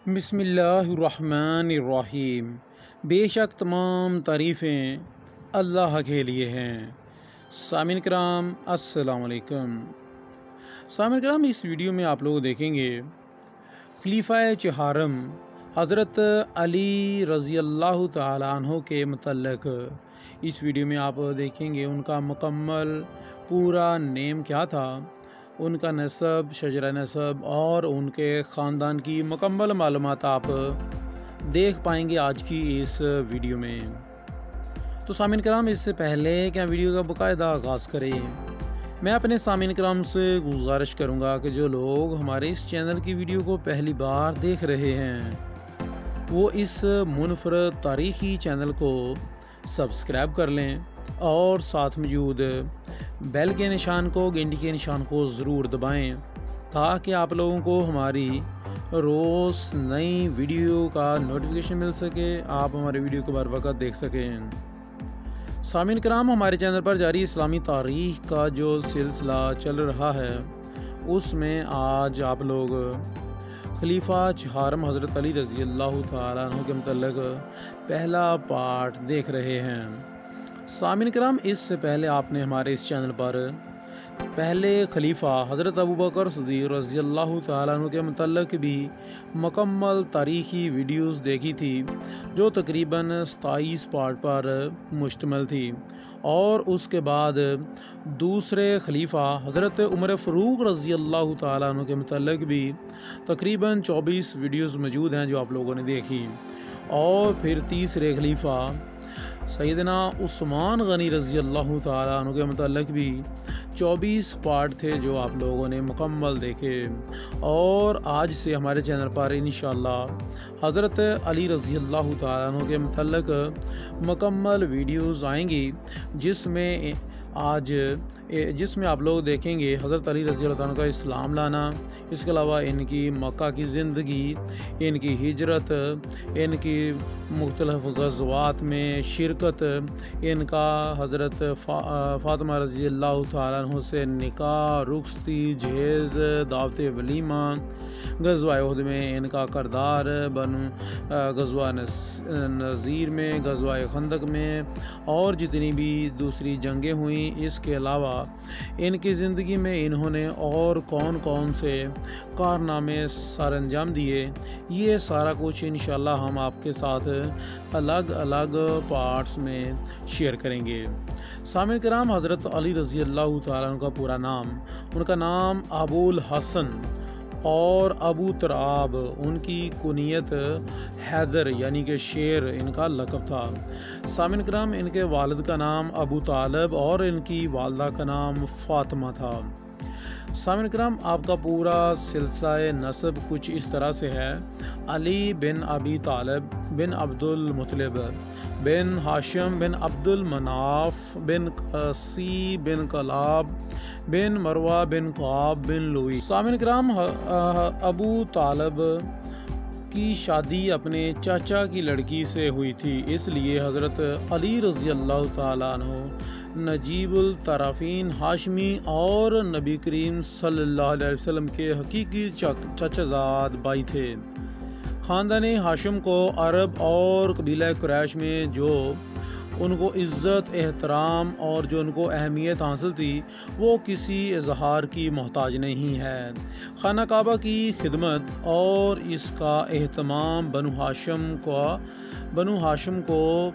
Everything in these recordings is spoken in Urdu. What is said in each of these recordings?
بسم اللہ الرحمن الرحیم۔ بے شک تمام تعریفیں اللہ کے لیے ہیں۔ سامعین کرام السلام علیکم۔ سامعین کرام، اس ویڈیو میں آپ لوگ دیکھیں گے خلیفہ چہارم حضرت علی رضی اللہ تعالیٰ عنہ کے متعلق۔ اس ویڈیو میں آپ دیکھیں گے ان کا مکمل پورا نیم کیا تھا، ان کا نسب، شجرہ نسب اور ان کے خاندان کی مکمل معلومات آپ دیکھ پائیں گے آج کی اس ویڈیو میں۔ تو سامعین کرام، اس سے پہلے کہ ہم ویڈیو کا باقاعدہ آغاز کریں، میں اپنے سامعین کرام سے گزارش کروں گا کہ جو لوگ ہمارے اس چینل کی ویڈیو کو پہلی بار دیکھ رہے ہیں وہ اس منفرد تاریخی چینل کو سبسکرائب کر لیں اور ساتھ موجود بیل کے نشان کو، گھنٹی کے نشان کو ضرور دبائیں تاکہ آپ لوگوں کو ہماری روز نئی ویڈیو کا نوٹیفیکیشن مل سکے، آپ ہمارے ویڈیو کو بر وقت دیکھ سکیں۔ سامعین کرام، ہمارے چینل پر جاری اسلامی تاریخ کا جو سلسلہ چل رہا ہے اس میں آج آپ لوگ خلیفہ چہارم حضرت علی رضی اللہ تعالیٰ عنہ کے متعلق پہلا پارٹ دیکھ رہے ہیں۔ سامعین کرام، اس سے پہلے آپ نے ہمارے اس چینل پر پہلے خلیفہ حضرت ابوبکر صدیق رضی اللہ تعالیٰ عنہ کے متعلق بھی مکمل تاریخی ویڈیوز دیکھی تھی جو تقریباً 27 پارٹ پر مشتمل تھی، اور اس کے بعد دوسرے خلیفہ حضرت عمر فاروق رضی اللہ تعالیٰ عنہ کے متعلق بھی تقریباً 24 ویڈیوز موجود ہیں جو آپ لوگوں نے دیکھی، اور پھر تیسرے خلیفہ سیدنا عثمان غنی رضی اللہ تعالیٰ عنہ کے متعلق بھی 24 پارٹ تھے جو آپ لوگوں نے مکمل دیکھے، اور آج سے ہمارے چینل پر انشاءاللہ حضرت علی رضی اللہ تعالیٰ عنہ کے متعلق مکمل ویڈیوز آئیں گی جس میں آپ لوگ دیکھیں گے حضرت علی رضی اللہ عنہ کا اسلام لانا، اس کے علاوہ ان کی مکہ کی زندگی، ان کی ہجرت، ان کی مختلف غزوات میں شرکت، ان کا حضرت فاطمہ رضی اللہ تعالیٰ عنہ سے نکاح، رخصتی، جہیز، دعوت ولیمہ، غزوہ احد میں ان کا کردار، غزوہ نذیر میں، غزوہ خندق میں، اور جتنی بھی دوسری جنگیں ہوئیں، اس کے علاوہ ان کی زندگی میں انہوں نے اور کون کون سے کارنامے سر انجام دیے، یہ سارا کچھ انشاءاللہ ہم آپ کے ساتھ الگ الگ پارٹس میں شیئر کریں گے۔ سامعین کرام، حضرت علی رضی اللہ تعالیٰ عنہ کا پورا نام، ان کا نام ابو الحسن اور ابو تراب، ان کی کنیت حیدر یعنی کہ شیر ان کا لقب تھا۔ سامعین کرام، ان کے والد کا نام ابو طالب اور ان کی والدہ کا نام فاطمہ تھا۔ سامعین کرام، آپ کا پورا سلسلہ نسب کچھ اس طرح سے ہے: علی بن ابی طالب بن عبد المطلب بن ہاشم بن عبد المناف بن قسی بن کلاب بن مروہ بن قعب بن لوئی۔ سامعین کرام، ابو طالب کی شادی اپنے چاچا کی لڑکی سے ہوئی تھی، اس لیے حضرت علی رضی اللہ تعالیٰ عنہ نجیب الطرفین ہاشمی اور نبی کریم صلی اللہ علیہ وسلم کے حقیقی چچا زاد بھائی تھے۔ خاندان ہاشم کو عرب اور قبیلہ قریش میں جو ان کو عزت، احترام اور جو ان کو اہمیت حاصل تھی وہ کسی اظہار کی محتاج نہیں ہے۔ خانہ کعبہ کی خدمت اور اس کا اہتمام بنو ہاشم کو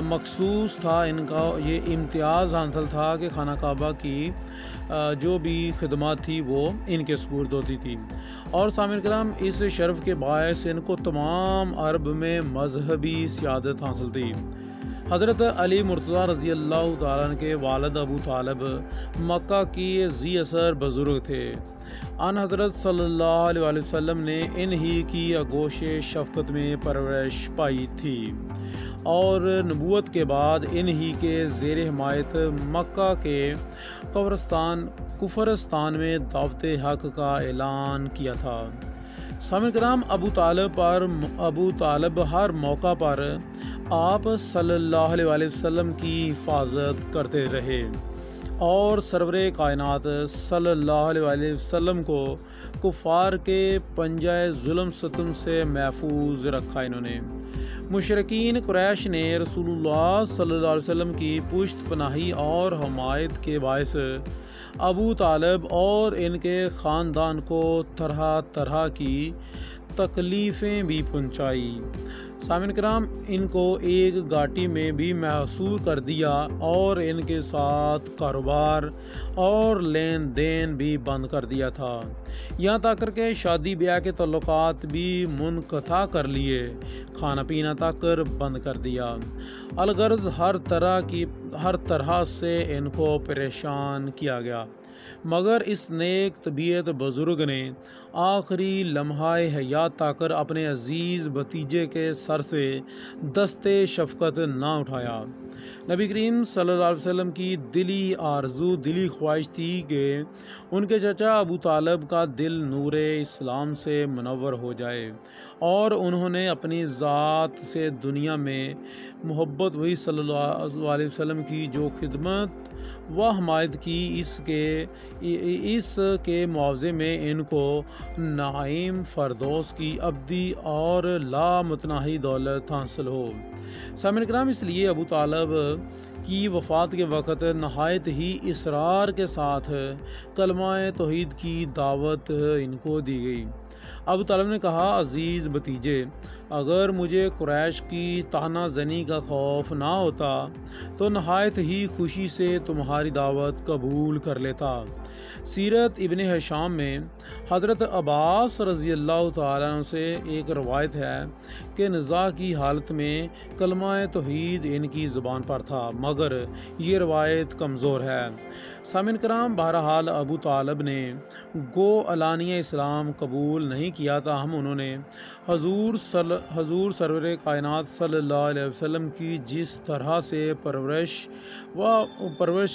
مخصوص تھا، ان کا یہ امتیاز حاصل تھا کہ خانہ کعبہ کی جو بھی خدمات تھی وہ ان کے سپرد ہوتی تھی، اور سامعین کرام، اس شرف کے باعث ان کو تمام عرب میں مذہبی سیادت حاصل تھی۔ حضرت علی مرتضیٰ رضی اللہ تعالیٰ عنہ کے والد ابو طالب مکہ کی ذی اثر بزرگ تھے۔ آن حضرت صلی اللہ علیہ وسلم نے انہی کی آغوش شفقت میں پرورش پائی تھی، اور نبوت کے بعد انہی کے زیر حمایت مکہ کے کفرستان میں دعوت حق کا اعلان کیا تھا۔ سامعین کرام، ابو طالب ہر موقع پر آپ صلی اللہ علیہ وسلم کی حفاظت کرتے رہے اور سرور کائنات صلی اللہ علیہ وسلم کو کفار کے پنجہ ظلم ستم سے محفوظ رکھا انہوں نے۔ مشرکین قریش نے رسول اللہ صلی اللہ علیہ وسلم کی پشت پناہی اور حمایت کے باعث ابو طالب اور ان کے خاندان کو طرح طرح کی تکلیفیں بھی پہنچائی۔ سامعین کرام، ان کو ایک گھاٹی میں بھی محصور کر دیا اور ان کے ساتھ کاروبار اور لین دین بھی بند کر دیا تھا، یہاں تک کہ شادی بیاہ کے تعلقات بھی منقطع کر لیے، کھانا پینا تک بند کر دیا۔ الغرض ہر طرح سے ان کو پریشان کیا گیا، مگر اس نیک طبیعت بزرگ نے آخری لمحہ حیات تک اپنے عزیز بھتیجے کے سر سے دست شفقت نہ اٹھایا۔ نبی کریم صلی اللہ علیہ وسلم کی دلی آرزو، دلی خواہش تھی کہ ان کے چچا ابو طالب کا دل نور اسلام سے منور ہو جائے، اور انہوں نے اپنی ذات سے دنیا میں محبت وہی صلی اللہ علیہ وسلم کی جو خدمت و حمایت کی، اس کے معاوضے میں ان کو نعیم فردوس کی ابدی اور لامتناہی دولت حاصل ہو۔ سامعین کرام، اس لیے ابو طالب کی وفات کے وقت نہایت ہی اصرار کے ساتھ کلمہ توحید کی دعوت ان کو دی گئی۔ ابو طالب نے کہا، عزیز بھتیجے، اگر مجھے قریش کی طعنہ زنی کا خوف نہ ہوتا تو نہایت ہی خوشی سے تمہاری دعوت قبول کر لیتا۔ سیرت ابن ہشام میں حضرت عباس رضی اللہ تعالیٰ عنہ سے ایک روایت ہے کہ نزاع کی حالت میں کلمہ توحید ان کی زبان پر تھا، مگر یہ روایت کمزور ہے۔ سامعین کرام، بہرحال ابو طالب نے گو علانیہ اسلام قبول نہیں کیا، تاہم انہوں نے حضور سرور کائنات صلی اللہ علیہ وسلم کی جس طرح سے پرورش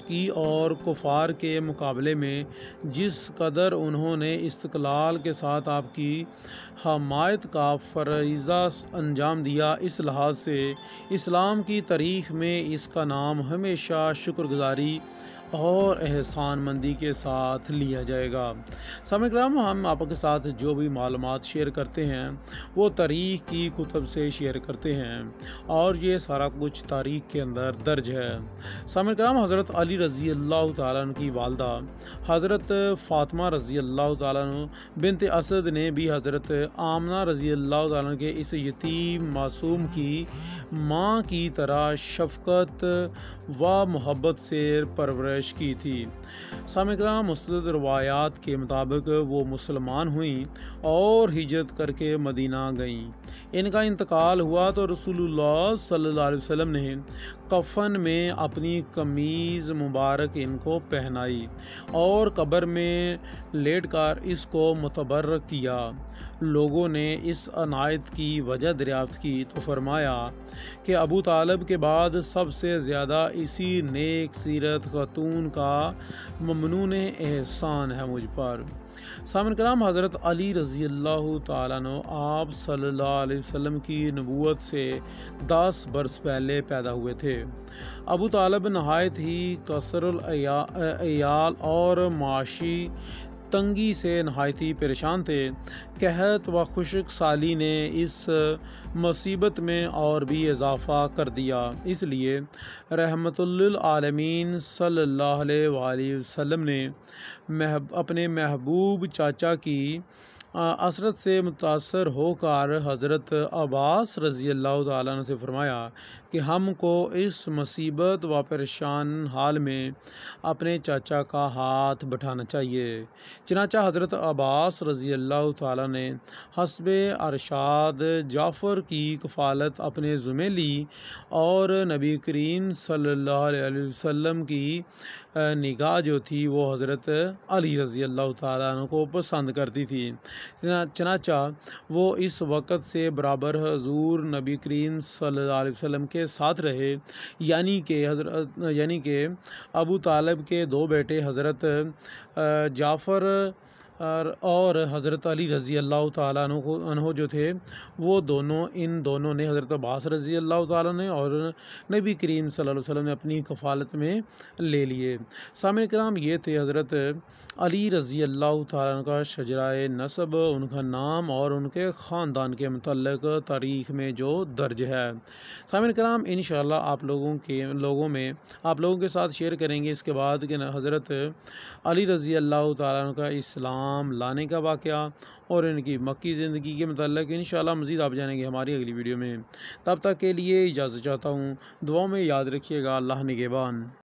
کی اور کفار کے مقابلے میں جس قدر انہوں نے استقلال کے ساتھ آپ کی حمایت کا فریضہ انجام دیا، اس لحاظ سے اسلام کی تاریخ میں اس کا نام ہمیشہ شکر گزاری اور احسان مندی کے ساتھ لیا جائے گا۔ سامعین کرام، ہم آپ کے ساتھ جو بھی معلومات شیئر کرتے ہیں وہ تاریخ کی کتب سے شیئر کرتے ہیں، اور یہ سارا کچھ تاریخ کے اندر درج ہے۔ سامعین کرام، حضرت علی رضی اللہ تعالیٰ عنہ کی والدہ حضرت فاطمہ رضی اللہ تعالیٰ عنہ بنت اسد نے بھی حضرت آمنہ رضی اللہ تعالیٰ عنہ کے اس یتیم معصوم کی ماں کی طرح شفقت و محبت سے پرورش کی تھی۔ سامعین کرام، مستند روایات کے مطابق وہ مسلمان ہوئیں اور ہجرت کر کے مدینہ گئیں۔ ان کا انتقال ہوا تو رسول اللہ صلی اللہ علیہ وسلم نے کفن میں اپنی قمیض مبارک ان کو پہنائی اور قبر میں لیٹ کر اس کو متبرک کیا۔ لوگوں نے اس عنایت کی وجہ دریافت کی تو فرمایا کہ ابو طالب کے بعد سب سے زیادہ اسی نیک سیرت خاتون کا ممنون احسان ہے مجھ پر۔ سامعین کرام، حضرت علی رضی اللہ تعالیٰ عنہ آپ صلی اللہ علیہ وسلم کی نبوت سے 10 برس پہلے پیدا ہوئے تھے۔ ابو طالب نہایت ہی قصر العیال اور معاشی تنگی سے نہایت ہی پریشان تھے۔ قحط و خشک سالی نے اس مصیبت میں اور بھی اضافہ کر دیا، اس لیے رحمت للعالمین صلی اللہ علیہ وآلہ وسلم نے اپنے محبوب چاچا کی عثرت سے متاثر ہو کر حضرت عباس رضی اللہ تعالیٰ عنہ سے فرمایا کہ ہم کو اس مصیبت و پریشان حال میں اپنے چاچا کا ہاتھ بٹھانا چاہیے۔ چنانچہ حضرت عباس رضی اللہ تعالیٰ نے حسب ارشاد جعفر کی کفالت اپنے ذمہ لی اور نبی کریم صلی اللہ علیہ وسلم کی نگاہ جو تھی وہ حضرت علی رضی اللہ تعالیٰ عنہ کو پسند کرتی تھی، چنانچہ وہ اس وقت سے برابر حضور نبی کریم صلی اللہ علیہ وسلم کے ساتھ رہے، یعنی کہ ابو طالب کے 2 بیٹے حضرت جعفر اور حضرت علی رضی اللہ تعالیٰ عنہ جو تھے وہ ان دونوں نے حضرت عباس رضی اللہ تعالیٰ نے اور نبی کریم صلی اللہ علیہ وسلم نے اپنی کفالت میں لے لیے۔ سامعین کرام، یہ تھے حضرت علی رضی اللہ تعالیٰ عنہ کا شجرہ نسب، ان کا نام اور ان کے خاندان کے متعلق تاریخ میں جو درج ہے۔ سامعین کرام، انشاءاللہ آپ لوگوں کے ساتھ شیئر کریں گے اس کے بعد کہ حضرت علی رضی اللہ تعالیٰ عنہ کا اسلام لانے کا واقعہ اور ان کی مکی زندگی کے متعلق انشاءاللہ مزید آپ جانیں گے ہماری اگلی ویڈیو میں۔ تب تک کے لیے اجازت چاہتا ہوں، دعاؤں میں یاد رکھیے گا۔ اللہ نگہبان۔